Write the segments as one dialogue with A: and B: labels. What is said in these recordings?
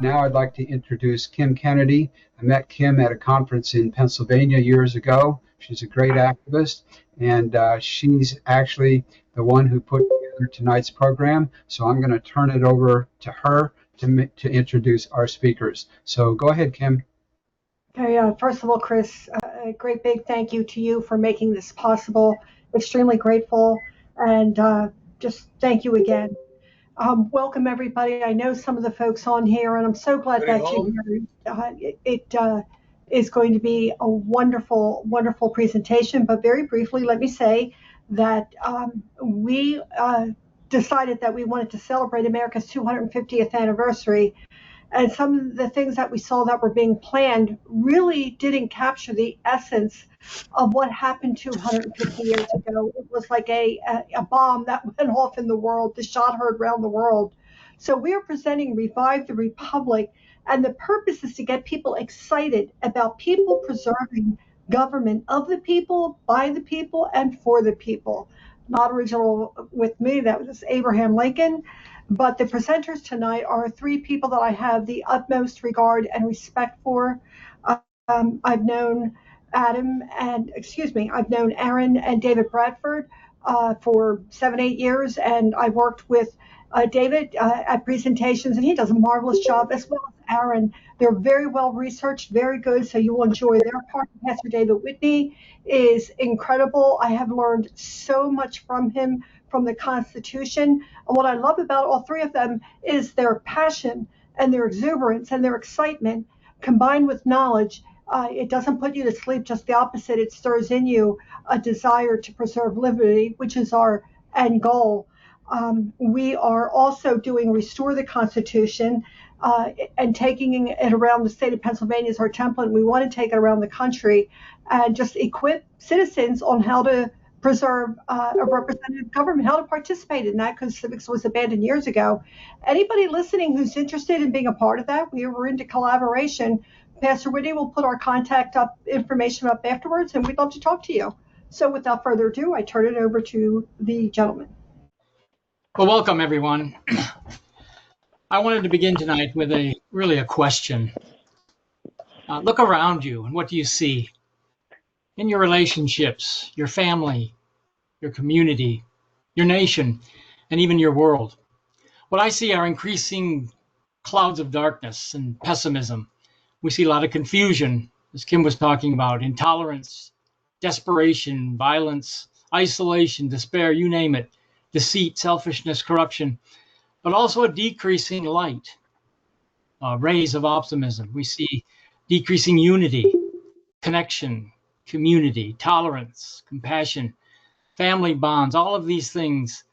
A: Now I'd like to introduce Kim Kennedy. I met Kim at a conference in Pennsylvania years ago. She's a great activist, and she's actually the one who put together tonight's program. So I'm going to turn it over to her to introduce our speakers. So go ahead, Kim.
B: Okay, first of all, Chris, a great big thank you to you for making this possible. Extremely grateful, and just thank you again. Welcome, everybody. I know some of the folks on here, and I'm so glad that you're here. It is going to be a wonderful, wonderful presentation. But very briefly, let me say that we decided that we wanted to celebrate America's 250th anniversary. And some of the things that we saw that were being planned really didn't capture the essence of what happened 250 years ago. It was like a bomb that went off in the world, the shot heard around the world. So we are presenting Revive the Republic, and the purpose is to get people excited about people preserving government of the people, by the people, and for the people. Not original with me, that was Abraham Lincoln. But the presenters tonight are three people that I have the utmost regard and respect for. I've known Aaron and David Bradford for 7-8 years, and I worked with David at presentations, and he does a marvelous job, as well as Aaron. They're very well researched, very good, so you will enjoy their part. Pastor David Whitney is incredible. I have learned so much from him, from the Constitution. And what I love about all three of them is their passion and their exuberance and their excitement combined with knowledge. It doesn't put you to sleep, just the opposite. It stirs in you a desire to preserve liberty, which is our end goal. We are also doing Restore the Constitution and taking it around the state of Pennsylvania as our template. We want to take it around the country and just equip citizens on how to preserve a representative government, how to participate in that, because civics was abandoned years ago. Anybody listening who's interested in being a part of that, we're into collaboration. Pastor Whitney will put our contact information up afterwards, and we'd love to talk to you. So without further ado, I turn it over to the gentleman.
C: Well, welcome, everyone. I wanted to begin tonight with a question. Look around you, and what do you see? In your relationships, your family, your community, your nation, and even your world. What I see are increasing clouds of darkness and pessimism. We see a lot of confusion, as Kim was talking about, intolerance, desperation, violence, isolation, despair, you name it, deceit, selfishness, corruption, but also a decreasing light, rays of optimism. We see decreasing unity, connection, community, tolerance, compassion, family bonds. All of these things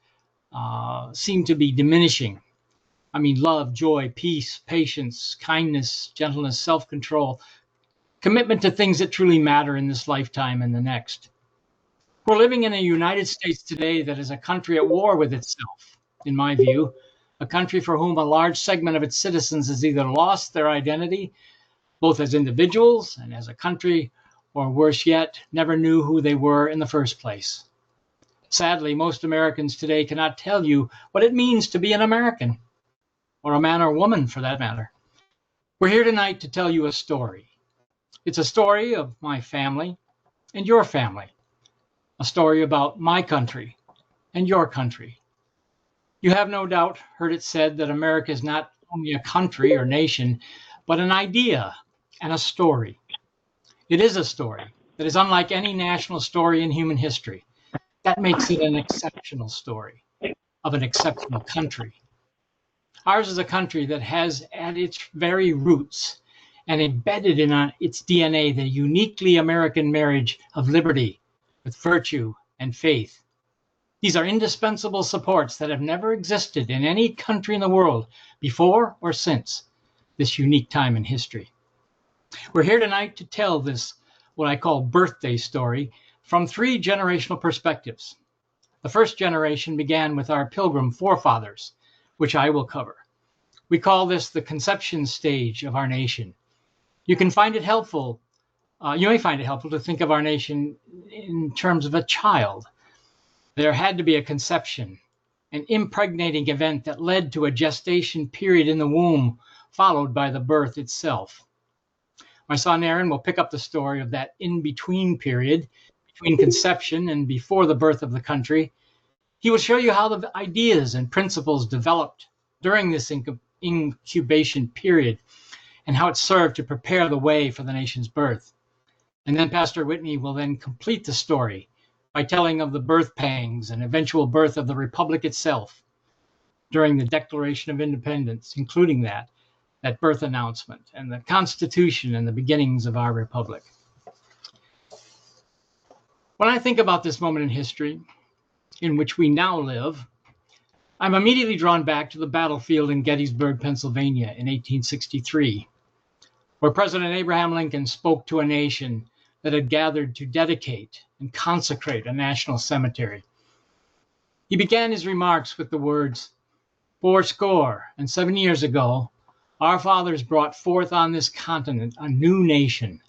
C: seem to be diminishing. I mean, love, joy, peace, patience, kindness, gentleness, self-control, commitment to things that truly matter in this lifetime and the next. We're living in a United States today that is a country at war with itself, in my view, a country for whom a large segment of its citizens has either lost their identity, both as individuals and as a country, or worse yet, never knew who they were in the first place. Sadly, most Americans today cannot tell you what it means to be an American, or a man or woman for that matter. We're here tonight to tell you a story. It's a story of my family and your family, a story about my country and your country. You have no doubt heard it said that America is not only a country or nation, but an idea and a story. It is a story that is unlike any national story in human history. That makes it an exceptional story of an exceptional country. Ours is a country that has at its very roots and embedded in its DNA the uniquely American marriage of liberty with virtue and faith. These are indispensable supports that have never existed in any country in the world before or since this unique time in history. We're here tonight to tell this, what I call birthday story, from 3 generational perspectives. The first generation began with our Pilgrim forefathers, which I will cover. We call this the conception stage of our nation. You may find it helpful to think of our nation in terms of a child. There had to be a conception, an impregnating event that led to a gestation period in the womb followed by the birth itself. My son Aaron will pick up the story of that in-between period, between conception and before the birth of the country. He will show you how the ideas and principles developed during this incubation period and how it served to prepare the way for the nation's birth. And then Pastor Whitney will then complete the story by telling of the birth pangs and eventual birth of the Republic itself during the Declaration of Independence, including that birth announcement and the Constitution and the beginnings of our Republic. When I think about this moment in history in which we now live, I'm immediately drawn back to the battlefield in Gettysburg, Pennsylvania in 1863, where President Abraham Lincoln spoke to a nation that had gathered to dedicate and consecrate a national cemetery. He began his remarks with the words, "407 years ago, our fathers brought forth on this continent a new nation,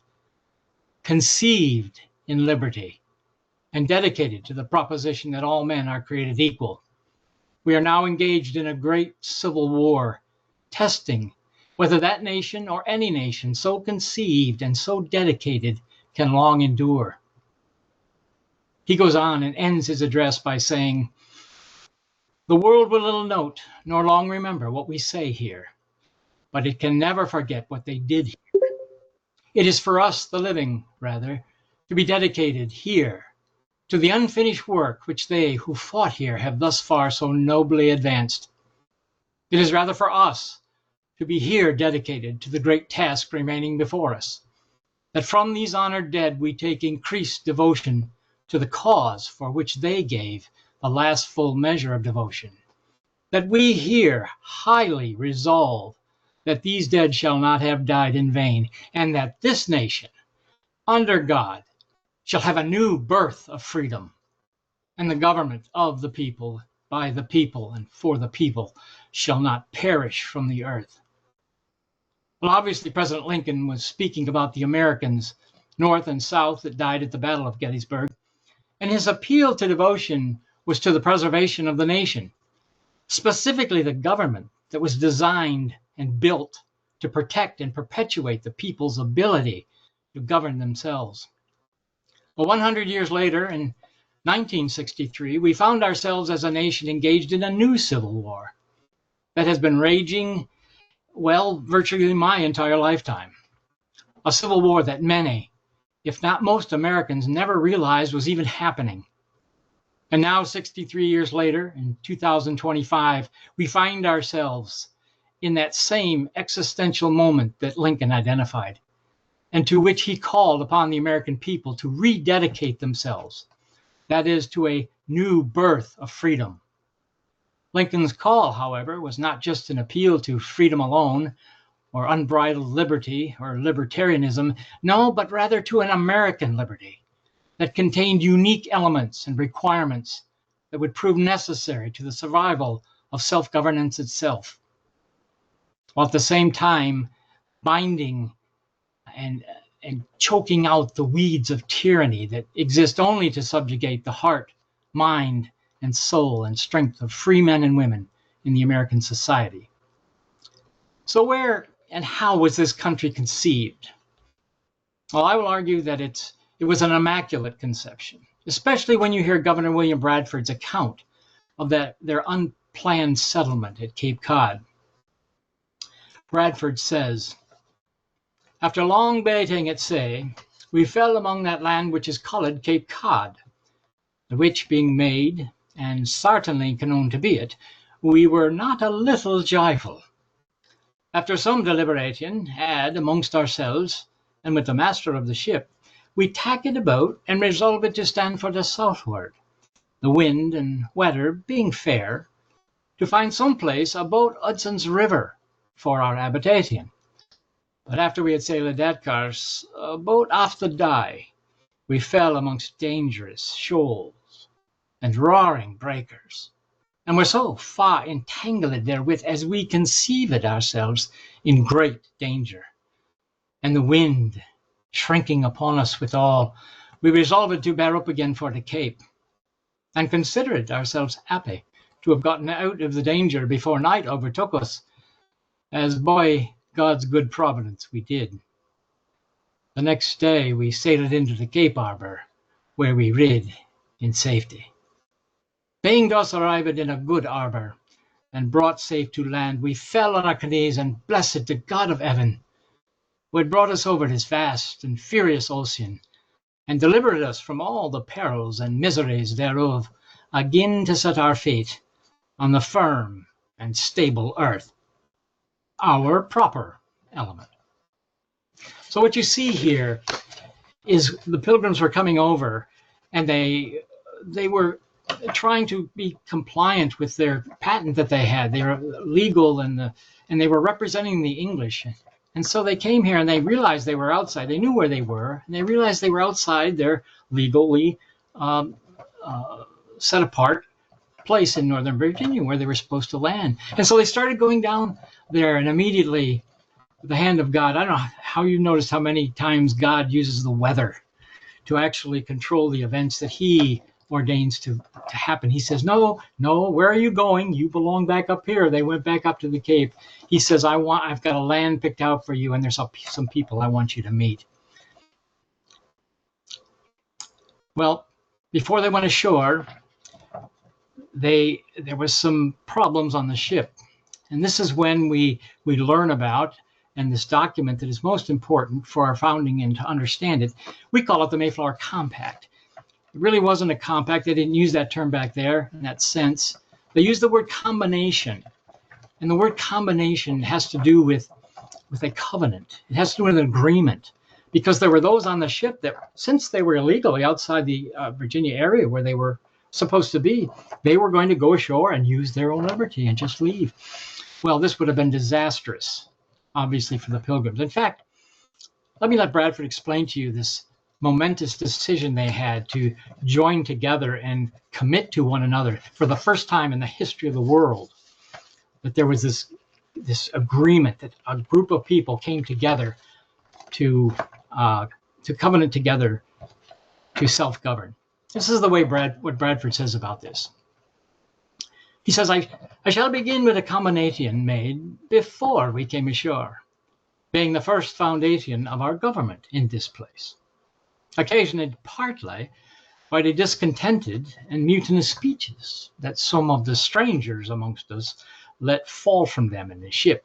C: conceived in liberty and dedicated to the proposition that all men are created equal. We are now engaged in a great civil war, testing whether that nation or any nation so conceived and so dedicated can long endure." He goes on and ends his address by saying, "The world will little note nor long remember what we say here, but it can never forget what they did here. It is for us, the living, rather, to be dedicated here to the unfinished work which they who fought here have thus far so nobly advanced. It is rather for us to be here dedicated to the great task remaining before us, that from these honored dead we take increased devotion to the cause for which they gave the last full measure of devotion, that we here highly resolve that these dead shall not have died in vain, and that this nation, under God, shall have a new birth of freedom, and the government of the people, by the people, and for the people, shall not perish from the earth." Well, obviously, President Lincoln was speaking about the Americans, North and South, that died at the Battle of Gettysburg, and his appeal to devotion was to the preservation of the nation, specifically the government that was designed and built to protect and perpetuate the people's ability to govern themselves. Well, 100 years later, in 1963, we found ourselves as a nation engaged in a new civil war that has been raging, well, virtually my entire lifetime. A civil war that many, if not most Americans, never realized was even happening. And now, 63 years later, in 2025, we find ourselves in that same existential moment that Lincoln identified, and to which he called upon the American people to rededicate themselves, that is, to a new birth of freedom. Lincoln's call, however, was not just an appeal to freedom alone, or unbridled liberty, or libertarianism, no, but rather to an American liberty that contained unique elements and requirements that would prove necessary to the survival of self-governance itself, while at the same time binding and choking out the weeds of tyranny that exist only to subjugate the heart, mind, and soul and strength of free men and women in the American society. So where and how was this country conceived? Well, I will argue that it was an immaculate conception, especially when you hear Governor William Bradford's account of their unplanned settlement at Cape Cod. Bradford says, "After long baiting at sea, we fell among that land which is called Cape Cod, the which being made, and certainly known to be it, we were not a little joyful. After some deliberation had amongst ourselves, and with the master of the ship, we tacked about and resolved to stand for the southward, the wind and weather being fair, to find some place about Hudson's River for our habitation. But after we had sailed that course about off the Dye, we fell amongst dangerous shoals and roaring breakers, and were so far entangled therewith as we conceived ourselves in great danger. And the wind shrinking upon us withal, we resolved to bear up again for the Cape, and considered ourselves happy to have gotten out of the danger before night overtook us, as by God's good providence we did. The next day we sailed into the Cape Harbor, where we rid in safety. Being thus arrived in a good harbor, and brought safe to land, we fell on our knees and blessed the God of heaven, who had brought us over this vast and furious ocean, and delivered us from all the perils and miseries thereof, again to set our feet on the firm and stable earth, our proper element. So what you see here is the Pilgrims were coming over, and they were trying to be compliant with their patent that they had. They were legal, and they were representing the English. And so they came here, and they realized they were outside. They knew where they were, and they realized they were outside their legally set apart place in Northern Virginia where they were supposed to land. And so they started going down there, and immediately the hand of God, I don't know how you noticed how many times God uses the weather to actually control the events that he ordains to happen. He says, no, where are you going? You belong back up here. They went back up to the Cape. He says, I've got a land picked out for you, and there's some people I want you to meet. Well, before they went ashore, there was some problems on the ship. And this is when we learn about, and this document that is most important for our founding and to understand it, we call it the Mayflower Compact. It really wasn't a compact. They didn't use that term back there in that sense. They used the word combination. And the word combination has to do with a covenant. It has to do with an agreement. Because there were those on the ship that, since they were illegally outside the Virginia area where they were supposed to be, they were going to go ashore and use their own liberty and just leave. Well, this would have been disastrous, obviously, for the Pilgrims. In fact, let Bradford explain to you this momentous decision they had to join together and commit to one another for the first time in the history of the world, that there was this agreement that a group of people came together to covenant together to self-govern. This is the way what Bradford says about this. He says, I shall begin with a combination made before we came ashore, being the first foundation of our government in this place, occasioned partly by the discontented and mutinous speeches that some of the strangers amongst us let fall from them in the ship,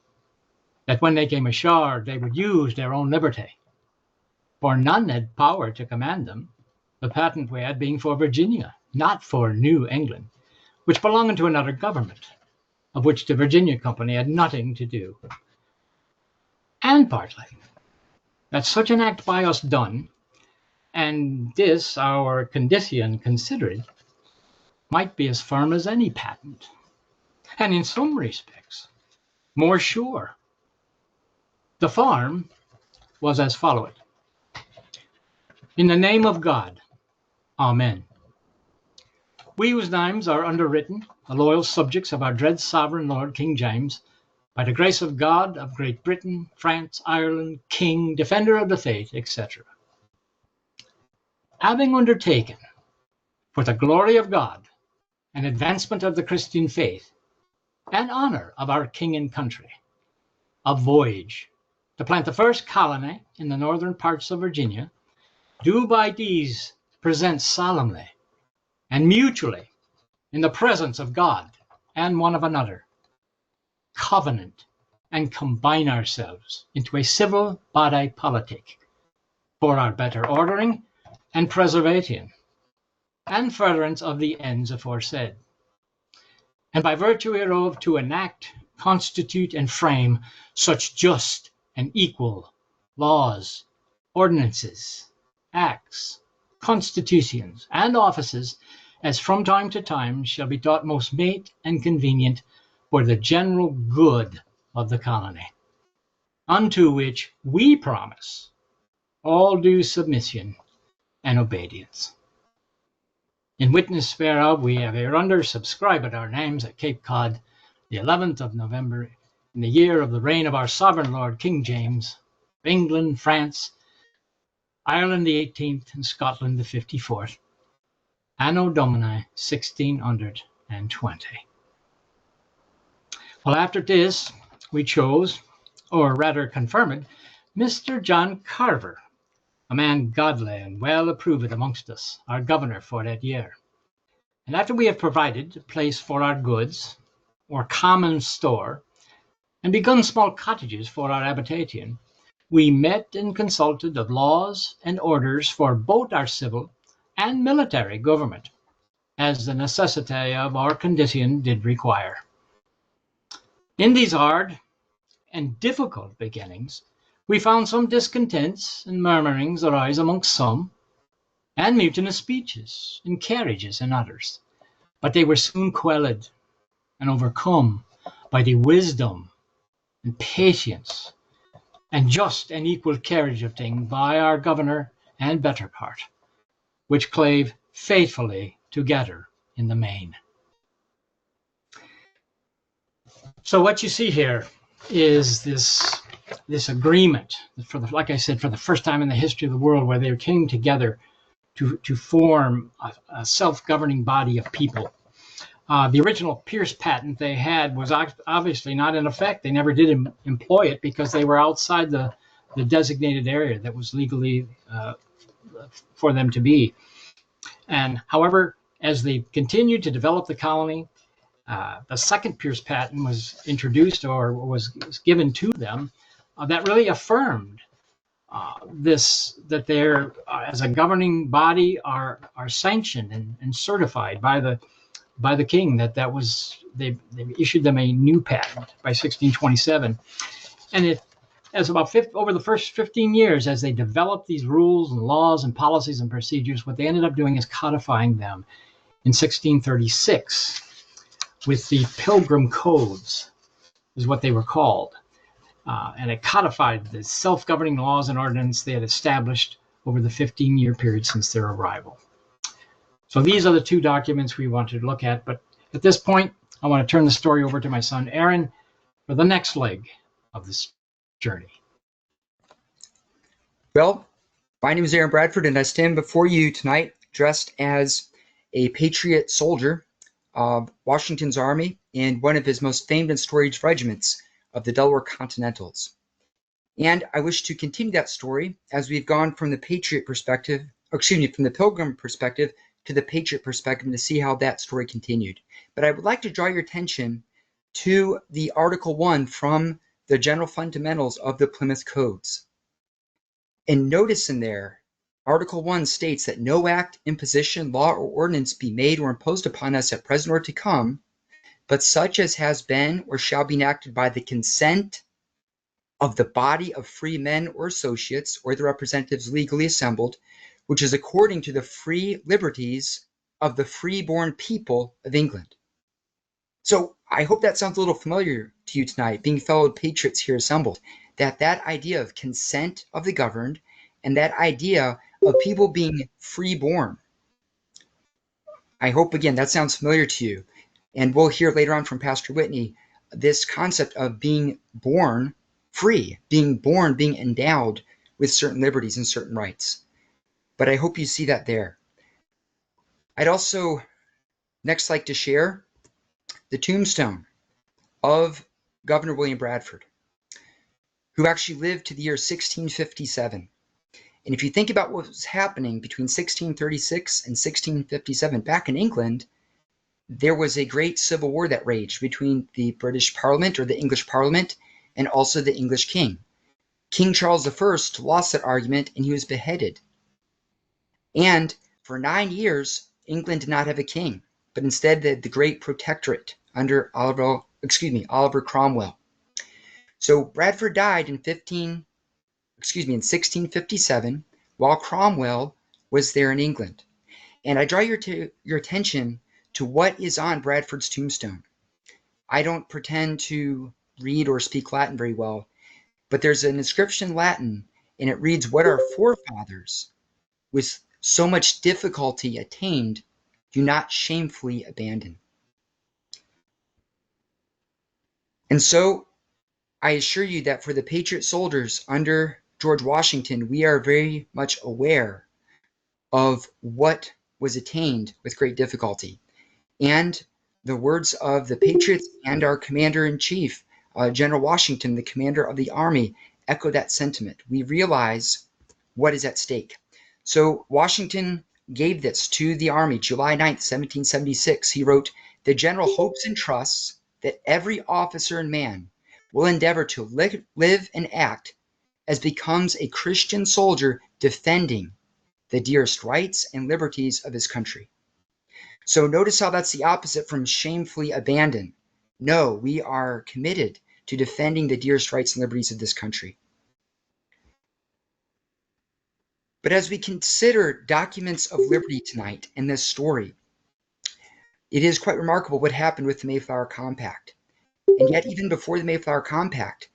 C: that when they came ashore they would use their own liberty, for none had power to command them, the patent we had being for Virginia, not for New England, which belonged to another government, of which the Virginia Company had nothing to do. And partly, that such an act by us done, and this our condition considered, might be as firm as any patent, and in some respects more sure. The form was as followeth. In the name of God, Amen. We whose names are underwritten, the loyal subjects of our dread sovereign Lord King James, by the grace of God, of Great Britain, France, Ireland, King, Defender of the Faith, etc. Having undertaken, for the glory of God, and advancement of the Christian faith, and honor of our King and country, a voyage to plant the first colony in the northern parts of Virginia, do by these present solemnly and mutually in the presence of God and one of another, covenant and combine ourselves into a civil body politic for our better ordering and preservation and furtherance of the ends aforesaid, and by virtue hereof to enact, constitute, and frame such just and equal laws, ordinances, acts, constitutions, and offices as from time to time shall be thought most mete and convenient for the general good of the colony, unto which we promise all due submission and obedience. In witness whereof we have hereunder subscribed our names at Cape Cod, the 11th of November, in the year of the reign of our sovereign Lord King James, of England, France, Ireland the 18th, and Scotland the 54th, Anno Domini 1620. Well, after this, we chose or rather confirmed, Mr. John Carver, a man godly and well approved amongst us, our governor for that year. And after we have provided a place for our goods, or common store, and begun small cottages for our habitation, we met and consulted of laws and orders for both our civil and military government, as the necessity of our condition did require. In these hard and difficult beginnings, we found some discontents and murmurings arise amongst some, and mutinous speeches and carriages in others. But they were soon quelled and overcome by the wisdom and patience and just and equal carriage of things by our governor and better part, which clave faithfully together in the main. So what you see here is this agreement for like I said, for the first time in the history of the world, where they came together to form a self-governing body of people. The original Pierce patent they had was obviously not in effect. They never did employ it because they were outside the designated area that was legally for them to be. And however, as they continued to develop the colony, the second Pierce patent was introduced or was given to them that really affirmed that they're as a governing body are sanctioned and certified by the king. That was they issued them a new patent by 1627, and it as about over the first 15 years, as they developed these rules and laws and policies and procedures, what they ended up doing is codifying them in 1636 with the Pilgrim Codes, is what they were called. And it codified the self-governing laws and ordinances they had established over the 15-year period since their arrival. So these are the two documents we wanted to look at. But at this point, I want to turn the story over to my son, Aaron, for the next leg of this journey.
D: Well, my name is Aaron Bradford, and I stand before you tonight dressed as a patriot soldier of Washington's army and one of his most famed and storied regiments of the Delaware Continentals. And I wish to continue that story as we've gone from the patriot perspective, from the Pilgrim perspective to the patriot perspective, to see how that story continued. But I would like to draw your attention to the Article 1 from the General Fundamentals of the Plymouth Codes. And notice in there, Article 1 states that no act, imposition, law, or ordinance be made or imposed upon us at present or to come, but such as has been or shall be enacted by the consent of the body of free men or associates or the representatives legally assembled, which is according to the free liberties of the free-born people of England. So I hope that sounds a little familiar to you tonight, being fellow patriots here assembled, that idea of consent of the governed and that idea of people being free-born. I hope, again, that sounds familiar to you. And we'll hear later on from Pastor Whitney this concept of being born free, being born, being endowed with certain liberties and certain rights. But I hope you see that there. I'd also next like to share the tombstone of Governor William Bradford, who actually lived to the year 1657. And if you think about what was happening between 1636 and 1657 back in England, there was a great civil war that raged between the British Parliament, or the English Parliament, and also the English king. King Charles I lost that argument and he was beheaded. And for 9 years, England did not have a king, but instead the Great Protectorate under Oliver Cromwell. So Bradford died in 1657, while Cromwell was there in England. And I draw your attention to what is on Bradford's tombstone. I don't pretend to read or speak Latin very well, but there's an inscription in Latin, and it reads, "What our forefathers with so much difficulty attained, do not shamefully abandon." And so I assure you that for the patriot soldiers under George Washington, we are very much aware of what was attained with great difficulty. And the words of the patriots and our commander-in-chief, General Washington, the commander of the army, echoed that sentiment. We realize what is at stake. So Washington gave this to the army July 9th, 1776. He wrote, "The general hopes and trusts that every officer and man will endeavor to live and act as becomes a Christian soldier defending the dearest rights and liberties of his country." So notice how that's the opposite from shamefully abandon. No, we are committed to defending the dearest rights and liberties of this country. But as we consider documents of liberty tonight in this story, it is quite remarkable what happened with the Mayflower Compact. And yet, even before the Mayflower Compact,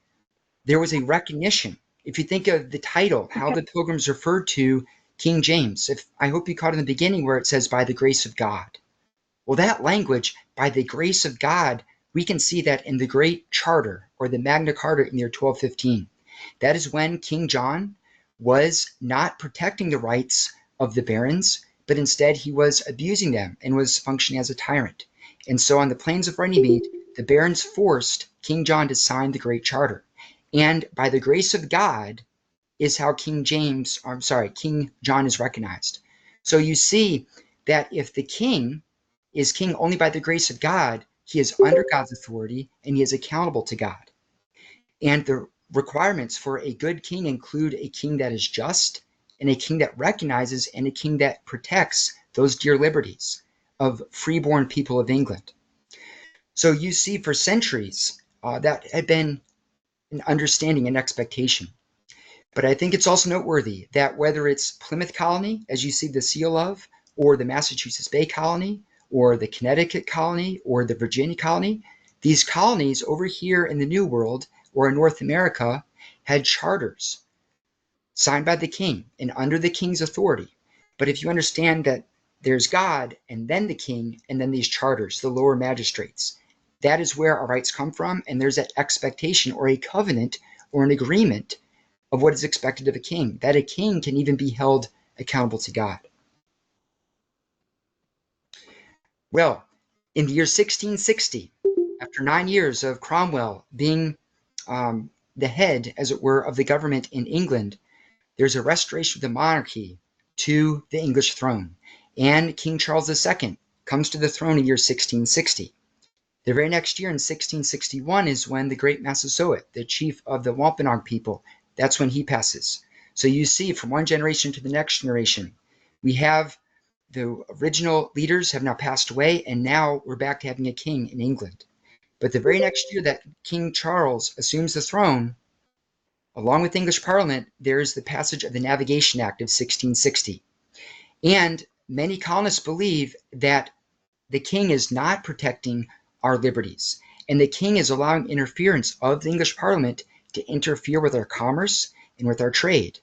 D: there was a recognition. If you think of the title, how the Pilgrims referred to King James, I hope you caught in the beginning where it says, "by the grace of God." Well, that language, "by the grace of God," we can see that in the Great Charter, or the Magna Carta in the year 1215. That is when King John was not protecting the rights of the barons, but instead he was abusing them and was functioning as a tyrant. And so on the plains of Runnymede, the barons forced King John to sign the Great Charter. And by the grace of God is how King John is recognized. So you see that if the king is king only by the grace of God, he is under God's authority and he is accountable to God. And the requirements for a good king include a king that is just, and a king that recognizes, and a king that protects those dear liberties of freeborn people of England. So you see for centuries that had been an understanding and expectation. But I think it's also noteworthy that whether it's Plymouth Colony, as you see the seal of, or the Massachusetts Bay Colony, or the Connecticut Colony, or the Virginia Colony, these colonies over here in the New World or in North America had charters signed by the king and under the king's authority. But if you understand that there's God and then the king and then these charters, the lower magistrates, that is where our rights come from, and there's that expectation or a covenant or an agreement of what is expected of a king, that a king can even be held accountable to God. Well, in the year 1660, after 9 years of Cromwell being the head, as it were, of the government in England, there's a restoration of the monarchy to the English throne. And King Charles II comes to the throne in the year 1660. The very next year, in 1661, is when the great Massasoit, the chief of the Wampanoag people, that's when he passes. So you see, from one generation to the next generation, we have the original leaders have now passed away, and now we're back to having a king in England. But the very next year that King Charles assumes the throne, along with the English Parliament, there is the passage of the Navigation Act of 1660. And many colonists believe that the king is not protecting our liberties, and the king is allowing interference of the English Parliament to interfere with our commerce and with our trade.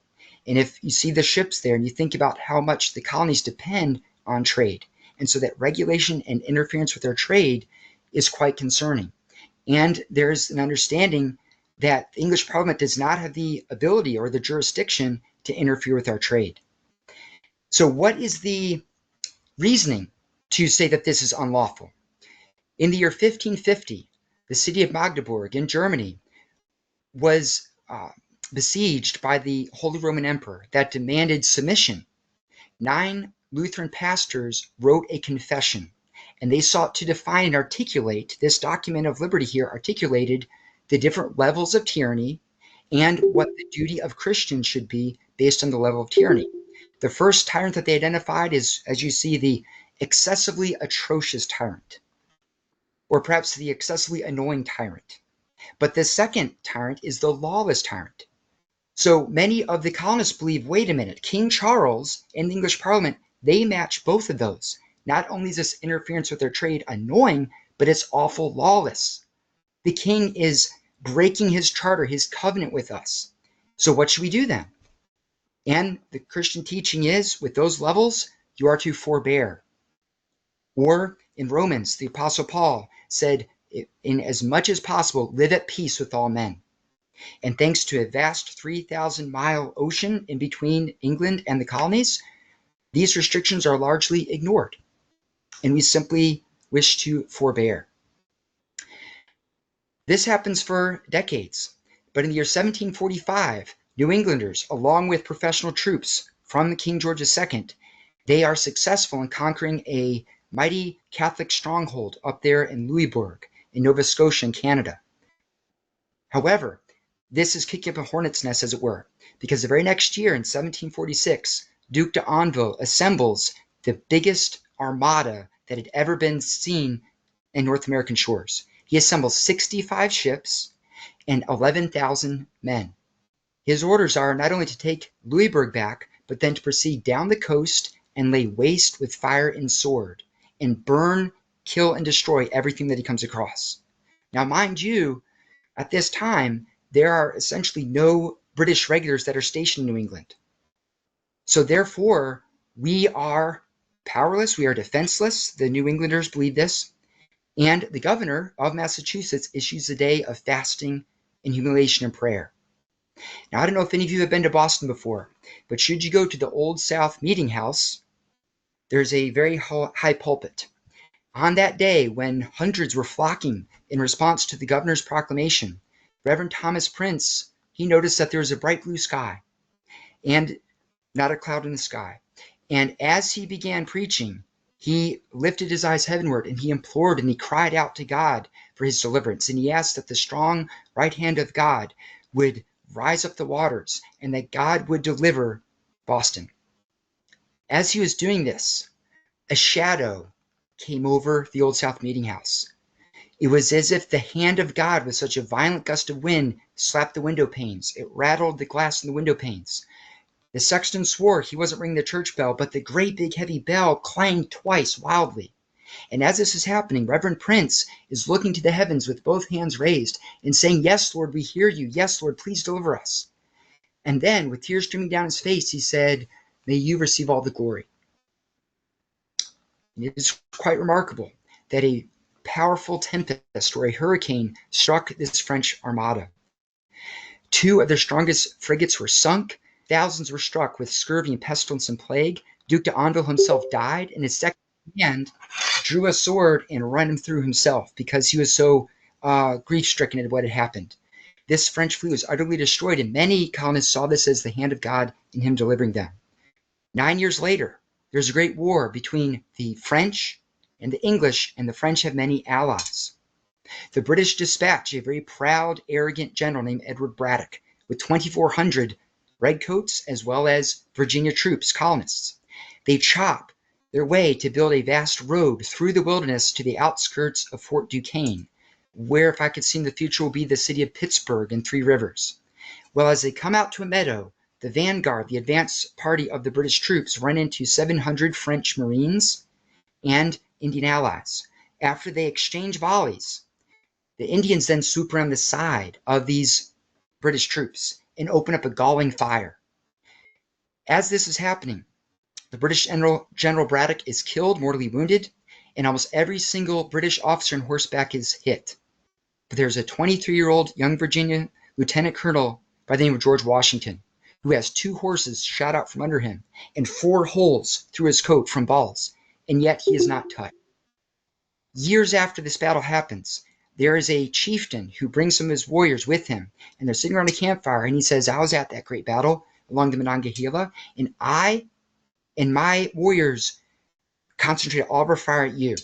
D: And if you see the ships there and you think about how much the colonies depend on trade, and so that regulation and interference with our trade is quite concerning. And there's an understanding that the English Parliament does not have the ability or the jurisdiction to interfere with our trade. So what is the reasoning to say that this is unlawful? In the year 1550, the city of Magdeburg in Germany was besieged by the Holy Roman Emperor that demanded submission. 9 Lutheran pastors wrote a confession, and they sought to define and articulate, this document of liberty here articulated the different levels of tyranny and what the duty of Christians should be based on the level of tyranny. The first tyrant that they identified is, as you see, the excessively atrocious tyrant, or perhaps the excessively annoying tyrant. But the second tyrant is the lawless tyrant. So many of the colonists believe, wait a minute, King Charles and the English Parliament, they match both of those. Not only is this interference with their trade annoying, but it's awful lawless. The king is breaking his charter, his covenant with us. So what should we do then? And the Christian teaching is, with those levels, you are to forbear. Or in Romans, the Apostle Paul said, in as much as possible, live at peace with all men. And thanks to a vast 3,000-mile ocean in between England and the colonies, these restrictions are largely ignored. And we simply wish to forbear. This happens for decades, but in the year 1745, New Englanders, along with professional troops from King George II, they are successful in conquering a mighty Catholic stronghold up there in Louisbourg in Nova Scotia in Canada. However, this is kicking up a hornet's nest, as it were, because the very next year in 1746, Duke d'Anville assembles the biggest armada that had ever been seen in North American shores. He assembles 65 ships and 11,000 men. His orders are not only to take Louisbourg back, but then to proceed down the coast and lay waste with fire and sword, and burn, kill, and destroy everything that he comes across. Now, mind you, at this time, there are essentially no British regulars that are stationed in New England. So therefore, we are powerless, we are defenseless. The New Englanders believe this. And the governor of Massachusetts issues a day of fasting and humiliation and prayer. Now, I don't know if any of you have been to Boston before, but should you go to the Old South Meeting House, there's a very high pulpit. On that day, when hundreds were flocking in response to the governor's proclamation, Reverend Thomas Prince, he noticed that there was a bright blue sky and not a cloud in the sky. And as he began preaching, he lifted his eyes heavenward and he implored and he cried out to God for his deliverance. And he asked that the strong right hand of God would rise up the waters and that God would deliver Boston. As he was doing this, a shadow came over the Old South Meeting House. It was as if the hand of God with such a violent gust of wind slapped the window panes. It rattled the glass in the window panes. The sexton swore he wasn't ringing the church bell, but the great big heavy bell clanged twice wildly. And as this is happening, Reverend Prince is looking to the heavens with both hands raised and saying, "Yes, Lord, we hear you. Yes, Lord, please deliver us." And then, with tears streaming down his face, he said, "May you receive all the glory." And it is quite remarkable that a powerful tempest or a hurricane struck this French armada. Two of their strongest frigates were sunk. Thousands were struck with scurvy and pestilence and plague. Duke d'Anville himself died, and his second hand drew a sword and ran him through himself because he was so grief-stricken at what had happened. This French fleet was utterly destroyed, and many colonists saw this as the hand of God in him delivering them. 9 years later, there's a great war between the French and the English, and the French have many allies. The British dispatch a very proud, arrogant general named Edward Braddock with 2,400 redcoats as well as Virginia troops, colonists. They chop their way to build a vast road through the wilderness to the outskirts of Fort Duquesne, where, if I could see in the future, will be the city of Pittsburgh and Three Rivers. Well, as they come out to a meadow, the vanguard, the advance party of the British troops, run into 700 French Marines and Indian allies. After they exchange volleys, the Indians then swoop around the side of these British troops and open up a galling fire. As this is happening, the British General Braddock is killed, mortally wounded, and almost every single British officer on horseback is hit. But there's a 23-year-old young Virginia lieutenant colonel by the name of George Washington, who has 2 horses shot out from under him and 4 holes through his coat from balls, and yet he is not touched. Years after this battle happens, there is a chieftain who brings some of his warriors with him, and they're sitting around a campfire, and he says, "I was at that great battle along the Monongahela, and I and my warriors concentrated all of our fire at you.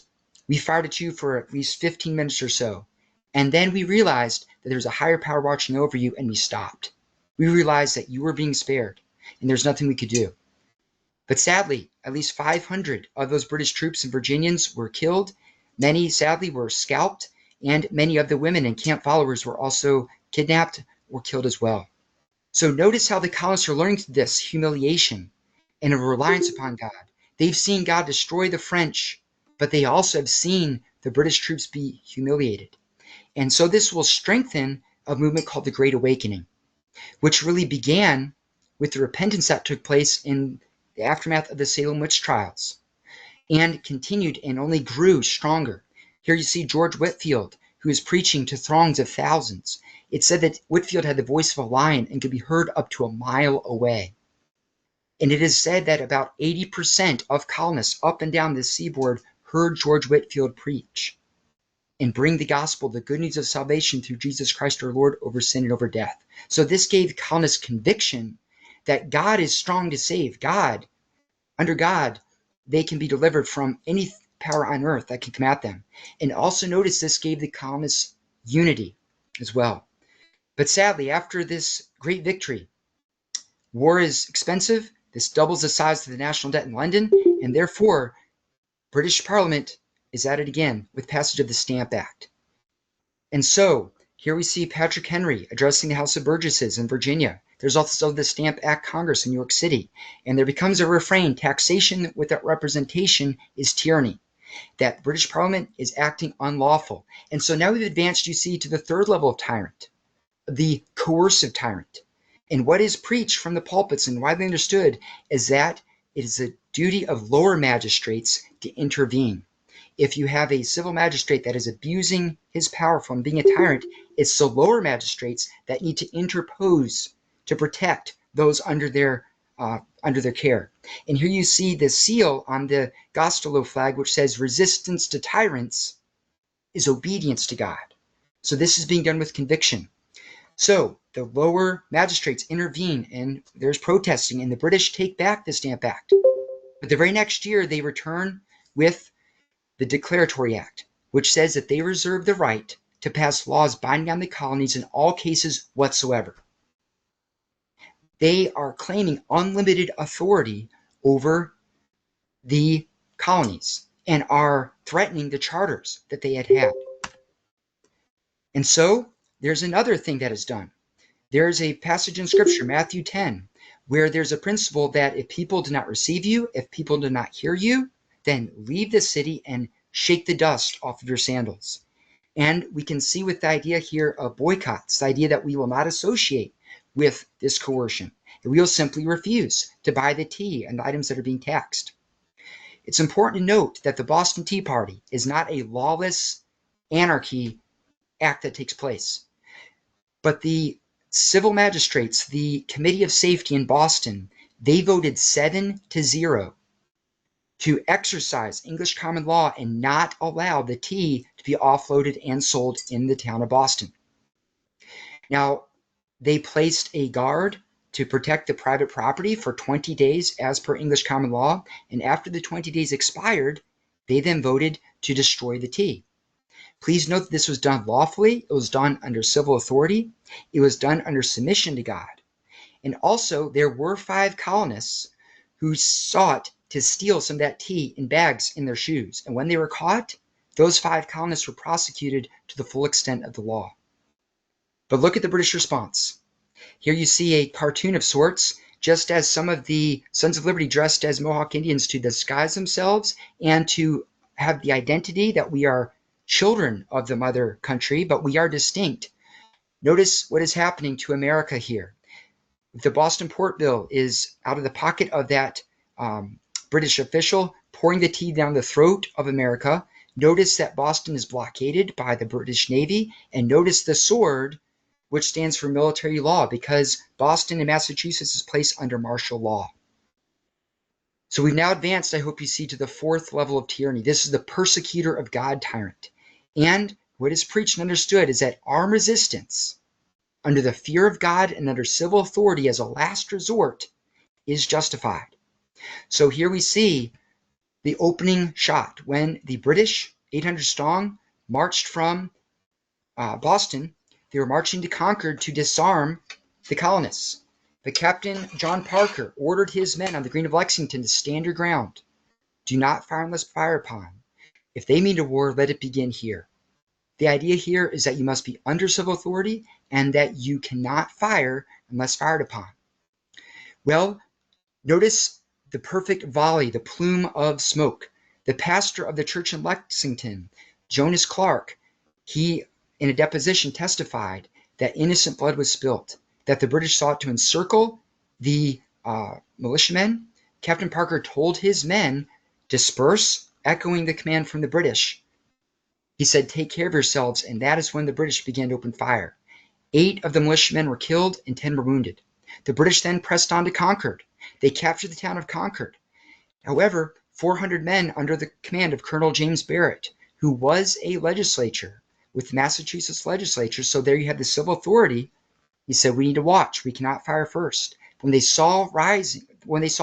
D: We fired at you for at least 15 minutes or so, and then we realized that there was a higher power watching over you, and we stopped. We realized that you were being spared, and there's nothing we could do." But sadly, at least 500 of those British troops and Virginians were killed. Many, sadly, were scalped, and many of the women and camp followers were also kidnapped or killed as well. So notice how the colonists are learning this humiliation and a reliance upon God. They've seen God destroy the French, but they also have seen the British troops be humiliated. And so this will strengthen a movement called the Great Awakening, which really began with the repentance that took place in the aftermath of the Salem witch trials and continued and only grew stronger. Here you see George Whitefield, who is preaching to throngs of thousands. It said that Whitefield had the voice of a lion and could be heard up to a mile away. And it is said that about 80% of colonists up and down the seaboard heard George Whitefield preach. and bring the gospel, the good news of salvation through Jesus Christ our Lord, over sin and over death. So this gave colonists conviction that God is strong to save. Under God, they can be delivered from any power on earth that can come at them. And also notice this gave the colonists unity as well. But sadly, after this great victory, war is expensive. This doubles the size of the national debt in London, and therefore British Parliament is at it again with passage of the Stamp Act. And so here we see Patrick Henry addressing the House of Burgesses in Virginia. There's also the Stamp Act Congress in New York City. And there becomes a refrain: taxation without representation is tyranny. That British Parliament is acting unlawful. And so now we've advanced, you see, to the third level of tyrant, the coercive tyrant. And what is preached from the pulpits and widely understood is that it is the duty of lower magistrates to intervene. If you have a civil magistrate that is abusing his power from being a tyrant, it's the lower magistrates that need to interpose to protect those under their care. And here you see the seal on the Gostelo flag, which says resistance to tyrants is obedience to God. So this is being done with conviction. So the lower magistrates intervene, and there's protesting, and the British take back the Stamp Act. But the very next year, they return with the Declaratory Act, which says that they reserve the right to pass laws binding on the colonies in all cases whatsoever. They are claiming unlimited authority over the colonies and are threatening the charters that they had had. And so there's another thing that is done. There's a passage in Scripture, Matthew 10, where there's a principle that if people do not receive you, if people do not hear you, then leave the city and shake the dust off of your sandals. And we can see with the idea here of boycotts, the idea that we will not associate with this coercion. We will simply refuse to buy the tea and the items that are being taxed. It's important to note that the Boston Tea Party is not a lawless anarchy act that takes place. But the civil magistrates, the Committee of Safety in Boston, they voted 7-0 to exercise English common law and not allow the tea to be offloaded and sold in the town of Boston. Now, they placed a guard to protect the private property for 20 days as per English common law, and after the 20 days expired, they then voted to destroy the tea. Please note that this was done lawfully. It was done under civil authority. It was done under submission to God. And also, there were 5 colonists who sought to steal some of that tea in bags in their shoes. And when they were caught, those 5 colonists were prosecuted to the full extent of the law. But look at the British response. Here you see a cartoon of sorts, just as some of the Sons of Liberty dressed as Mohawk Indians to disguise themselves and to have the identity that we are children of the mother country, but we are distinct. Notice what is happening to America here. The Boston Port Bill is out of the pocket of that British official, pouring the tea down the throat of America. Notice that Boston is blockaded by the British Navy, and notice the sword, which stands for military law, because Boston and Massachusetts is placed under martial law. So we've now advanced, I hope you see, to the 4th level of tyranny. This is the persecutor of God tyrant. And what is preached and understood is that armed resistance under the fear of God and under civil authority as a last resort is justified. So here we see the opening shot when the British, 800 strong, marched from Boston. They were marching to Concord to disarm the colonists. But Captain John Parker ordered his men on the Green of Lexington to stand your ground. Do not fire unless fired upon. If they mean a war, let it begin here. The idea here is that you must be under civil authority and that you cannot fire unless fired upon. Well, notice the perfect volley, the plume of smoke. The pastor of the church in Lexington, Jonas Clark, he, in a deposition, testified that innocent blood was spilt, that the British sought to encircle the militiamen. Captain Parker told his men, disperse, echoing the command from the British. He said, take care of yourselves, and that is when the British began to open fire. 8 of the militiamen were killed and 10 were wounded. The British then pressed on to Concord. They captured the town of Concord. However, 400 men under the command of Colonel James Barrett, who was a legislator, with Massachusetts legislature. So there you have the civil authority. He said, we need to watch. We cannot fire first. When they saw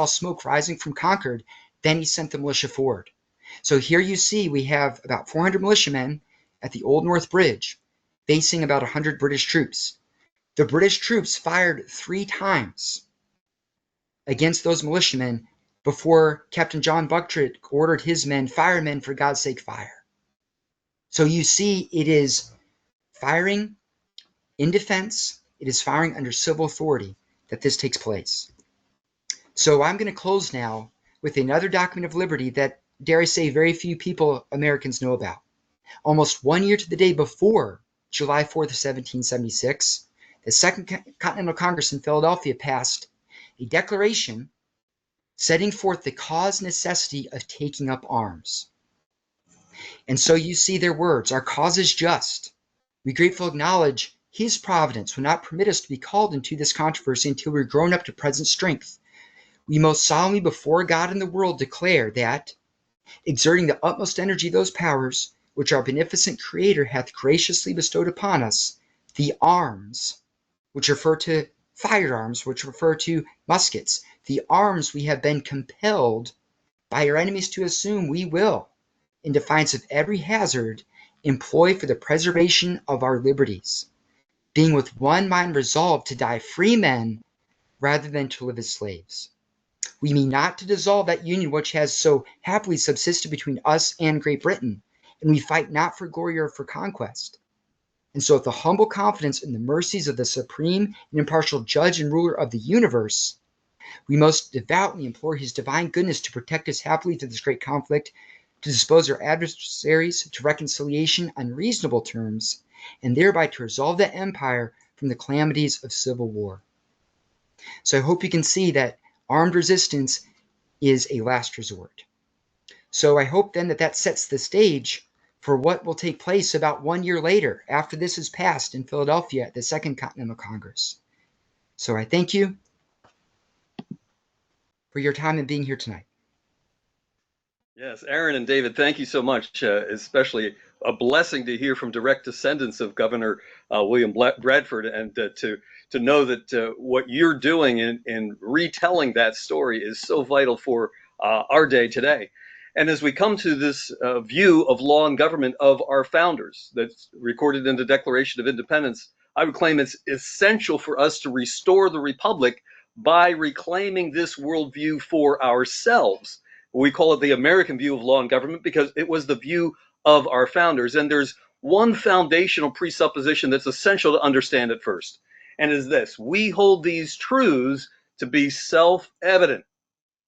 D: smoke rising from Concord, then he sent the militia forward. So here you see we have about 400 militiamen at the Old North Bridge facing about 100 British troops. The British troops fired 3 times against those militiamen before Captain John Bucktrott ordered his men, fire men, for God's sake, fire. So you see it is firing in defense, it is firing under civil authority that this takes place. So I'm going to close now with another document of liberty that, dare I say, very few people, Americans, know about. Almost 1 year to the day before July 4th of 1776, the Second Continental Congress in Philadelphia passed a declaration setting forth the cause and necessity of taking up arms. And so you see their words, our cause is just. We gratefully acknowledge his providence will not permit us to be called into this controversy until we're grown up to present strength. We most solemnly before God and the world declare that, exerting the utmost energy of those powers which our beneficent Creator hath graciously bestowed upon us, the arms, which refer to firearms, which refer to muskets, the arms we have been compelled by our enemies to assume, we will, in defiance of every hazard, employ for the preservation of our liberties, being with one mind resolved to die free men rather than to live as slaves. We mean not to dissolve that union which has so happily subsisted between us and Great Britain, and we fight not for glory or for conquest. And so with the humble confidence in the mercies of the supreme and impartial judge and ruler of the universe, we most devoutly implore his divine goodness to protect us happily through this great conflict, to dispose our adversaries to reconciliation on reasonable terms, and thereby to resolve the empire from the calamities of civil war. So I hope you can see that armed resistance is a last resort. So I hope then that sets the stage for what will take place about 1 year later, after this is passed in Philadelphia at the Second Continental Congress. So I thank you for your time and being here tonight.
E: Yes, Aaron and David, thank you so much. Especially a blessing to hear from direct descendants of Governor William Bradford, and to know that what you're doing in retelling that story is so vital for our day today. And as we come to this view of law and government of our founders that's recorded in the Declaration of Independence, I would claim it's essential for us to restore the Republic by reclaiming this worldview for ourselves. We call it the American view of law and government because it was the view of our founders. And there's one foundational presupposition that's essential to understand at first, and is this: we hold these truths to be self-evident.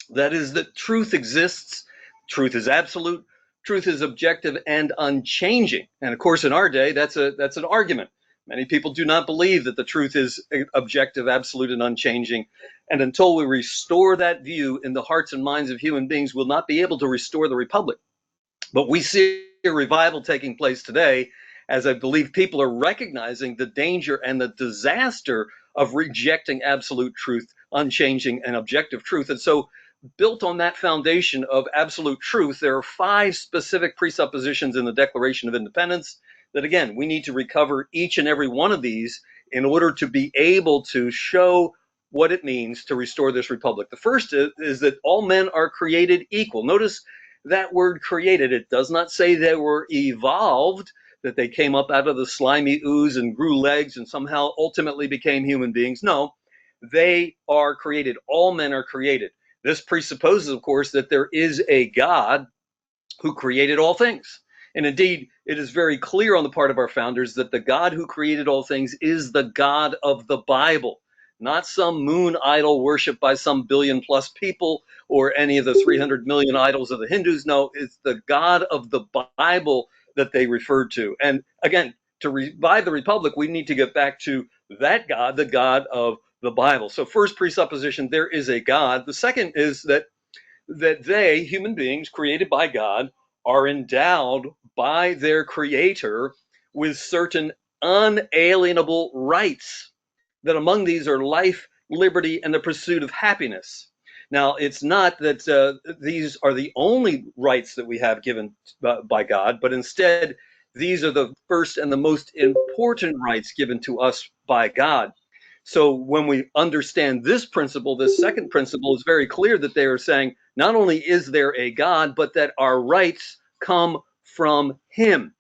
E: That is, that truth exists, truth is absolute, truth is objective and unchanging. And of course, in our day, that's an argument. Many people do not believe that the truth is objective, absolute, and unchanging. And until we restore that view in the hearts and minds of human beings, we'll not be able to restore the Republic. But we see a revival taking place today, as I believe people are recognizing the danger and the disaster of rejecting absolute truth, unchanging and objective truth. And so, built on that foundation of absolute truth, there are 5 specific presuppositions in the Declaration of Independence that, again, we need to recover each and every one of these in order to be able to show what it means to restore this republic. The first is that all men are created equal. Notice that word created. It does not say they were evolved, that they came up out of the slimy ooze and grew legs and somehow ultimately became human beings. No, they are created. All men are created. This presupposes, of course, that there is a God who created all things. And indeed, it is very clear on the part of our founders that the God who created all things is the God of the Bible, not some moon idol worshipped by some billion-plus people or any of the 300 million idols of the Hindus. No, it's the God of the Bible that they referred to. And again, to revive the Republic, we need to get back to that God, the God of the Bible. So first presupposition, there is a God. The second is that they, human beings created by God, are endowed by their Creator with certain unalienable rights, that among these are life, liberty, and the pursuit of happiness. Now, it's not that these are the only rights that we have given by God, but instead These are the first and the most important rights given to us by God. So when we understand this principle, this second principle is very clear that they are saying not only is there a God, but that our rights come from him.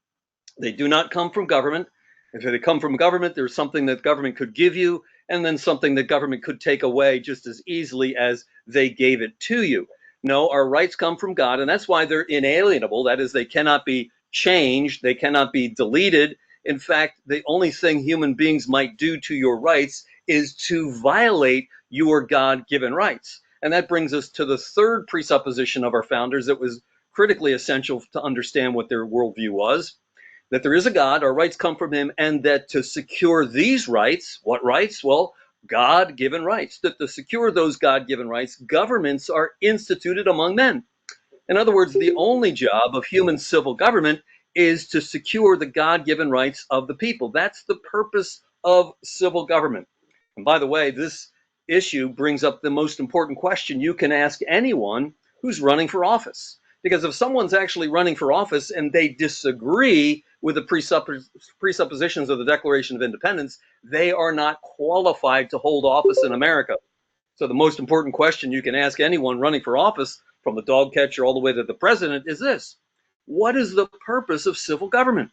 E: They do not come from government. If they come from government, there's something that government could give you, and then something that government could take away just as easily as they gave it to you. No, our rights come from God, and that's why they're inalienable. That is, they cannot be changed, they cannot be deleted. In fact, the only thing human beings might do to your rights is to violate your God-given rights. And that brings us to the third presupposition of our founders that was critically essential to understand what their worldview was, that there is a God, our rights come from him, and that to secure these rights, what rights? Well, God-given rights. That to secure those God-given rights, governments are instituted among men. In other words, the only job of human civil government is to secure the God-given rights of the people. That's the purpose of civil government. And by the way, this issue brings up the most important question you can ask anyone who's running for office. Because if someone's actually running for office and they disagree with the presuppositions of the Declaration of Independence, they are not qualified to hold office in America. So the most important question you can ask anyone running for office, from the dog catcher all the way to the president, is this: what is the purpose of civil government?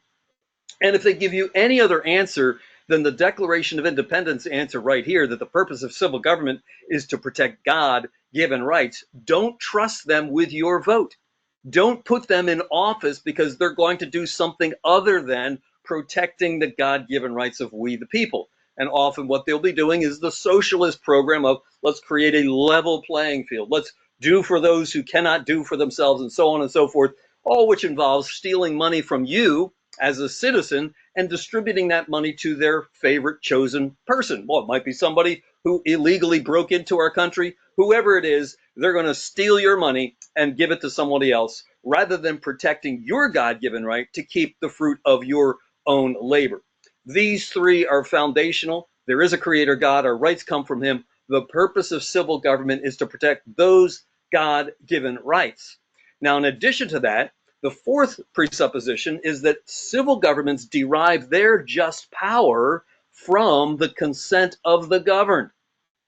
E: And if they give you any other answer than the Declaration of Independence answer right here, that the purpose of civil government is to protect God-given rights, don't trust them with your vote. Don't put them in office because they're going to do something other than protecting the God-given rights of we the people. And often what they'll be doing is the socialist program of let's create a level playing field. Let's do for those who cannot do for themselves, and so on and so forth, all which involves stealing money from you as a citizen and distributing that money to their favorite chosen person. Well, it might be somebody who illegally broke into our country. Whoever it is, they're going to steal your money and give it to somebody else rather than protecting your God-given right to keep the fruit of your own labor. These three are foundational. There is a creator God. Our rights come from him. The purpose of civil government is to protect those God-given rights. Now, in addition to that, the fourth presupposition is that civil governments derive their just power from the consent of the governed.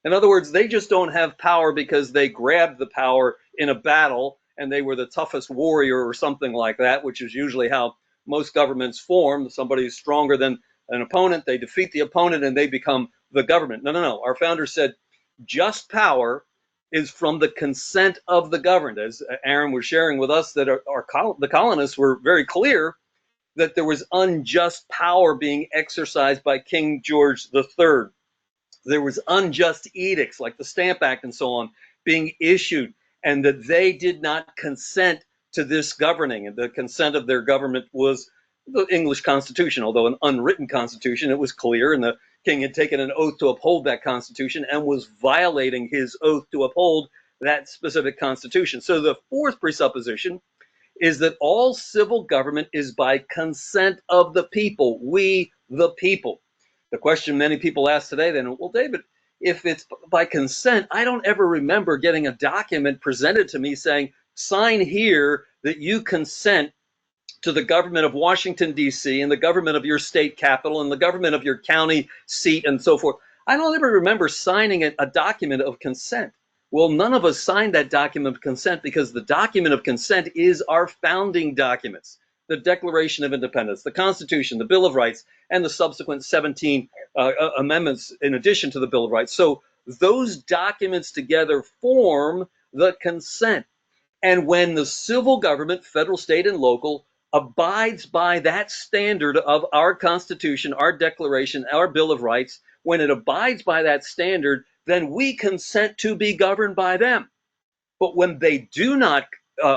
E: In other words, they just don't have power because they grabbed the power in a battle and they were the toughest warrior or something like that, which is usually how most governments form. Somebody is stronger than an opponent, they defeat the opponent, and they become the government. No, no, no. Our founders said just power is from the consent of the governed. As Aaron was sharing with us, that the colonists were very clear that there was unjust power being exercised by King George III. There was unjust edicts like the Stamp Act and so on being issued, and that they did not consent to this governing. And the consent of their government was the English Constitution, although an unwritten constitution. It was clear, and the king had taken an oath to uphold that constitution and was violating his oath to uphold that specific constitution. So the fourth presupposition is that all civil government is by consent of the people, we the people. The question many people ask today then, well, David, if it's by consent, I don't ever remember getting a document presented to me saying, sign here that you consent to the government of Washington, D.C., and the government of your state capital, and the government of your county seat, and so forth. I don't ever remember signing a document of consent. Well, none of us signed that document of consent because the document of consent is our founding documents. The Declaration of Independence, the Constitution, the Bill of Rights, and the subsequent 17 amendments in addition to the Bill of Rights. So those documents together form the consent. And when the civil government, federal, state, and local, abides by that standard of our Constitution, our Declaration, our Bill of Rights, when it abides by that standard, then we consent to be governed by them. But when they do not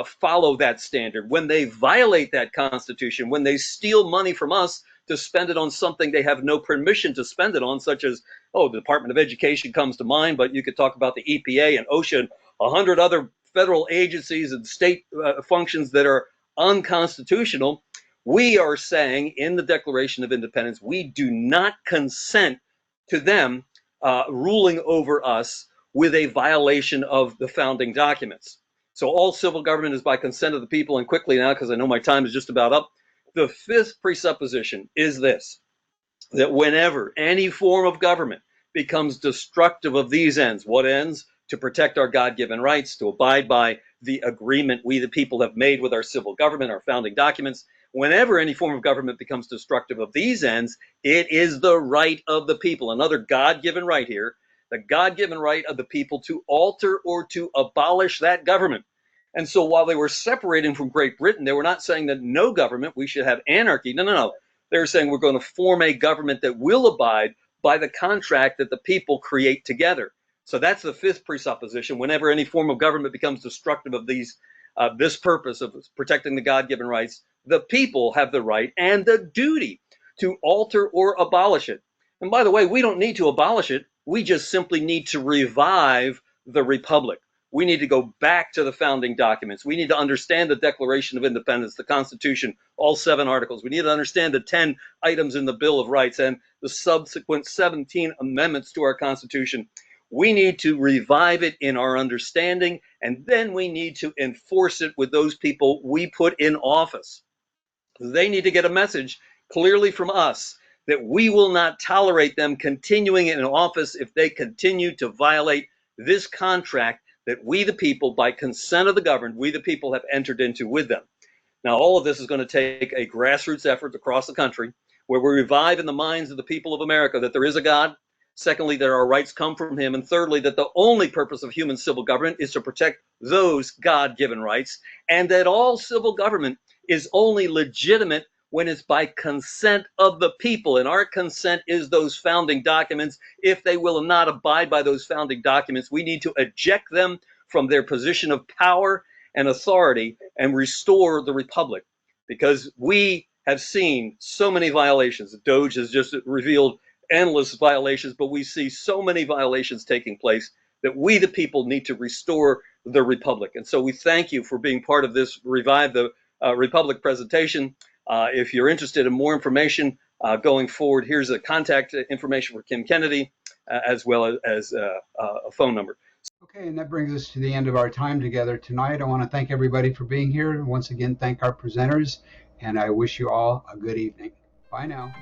E: follow that standard, when they violate that Constitution, when they steal money from us to spend it on something they have no permission to spend it on, such as, the Department of Education comes to mind, but you could talk about the EPA and OSHA and 100 other federal agencies and state functions that are unconstitutional. We are saying in the Declaration of Independence, we do not consent to them ruling over us with a violation of the founding documents. So all civil government is by consent of the people. And quickly now, because I know my time is just about up, The fifth presupposition is this, that whenever any form of government becomes destructive of these ends, what ends? To protect our God-given rights, to abide by the agreement we the people have made with our civil government, our founding documents. Whenever any form of government becomes destructive of these ends, it is the right of the people. Another God-given right here, the God-given right of the people to alter or to abolish that government. And so while they were separating from Great Britain, they were not saying that no government, we should have anarchy. No, no, no. They're saying we're going to form a government that will abide by the contract that the people create together. So that's the fifth presupposition. Whenever any form of government becomes destructive of this purpose of protecting the God-given rights, the people have the right and the duty to alter or abolish it. And by the way, we don't need to abolish it. We just simply need to revive the republic. We need to go back to the founding documents. We need to understand the Declaration of Independence, the Constitution, all 7 articles. We need to understand the 10 items in the Bill of Rights and the subsequent 17 amendments to our Constitution. We need to revive it in our understanding, and then we need to enforce it with those people we put in office. They need to get a message clearly from us that we will not tolerate them continuing in office if they continue to violate this contract that we the people, by consent of the governed, we the people have entered into with them. Now, all of this is going to take a grassroots effort across the country where we revive in the minds of the people of America that there is a God. Secondly, that our rights come from him. And thirdly, that the only purpose of human civil government is to protect those God-given rights, and that all civil government is only legitimate when it's by consent of the people. And our consent is those founding documents. If they will not abide by those founding documents, we need to eject them from their position of power and authority and restore the republic, because we have seen so many violations. Doge has just revealed endless violations, but we see so many violations taking place that we the people need to restore the republic. And so we thank you for being part of this Revive the Republic presentation. If you're interested in more information going forward, here's a contact information for Kim Kennedy, as well as a phone number.
A: Okay, and that brings us to the end of our time together tonight. I want to thank everybody for being here. Once again, thank our presenters, and I wish you all a good evening. Bye now.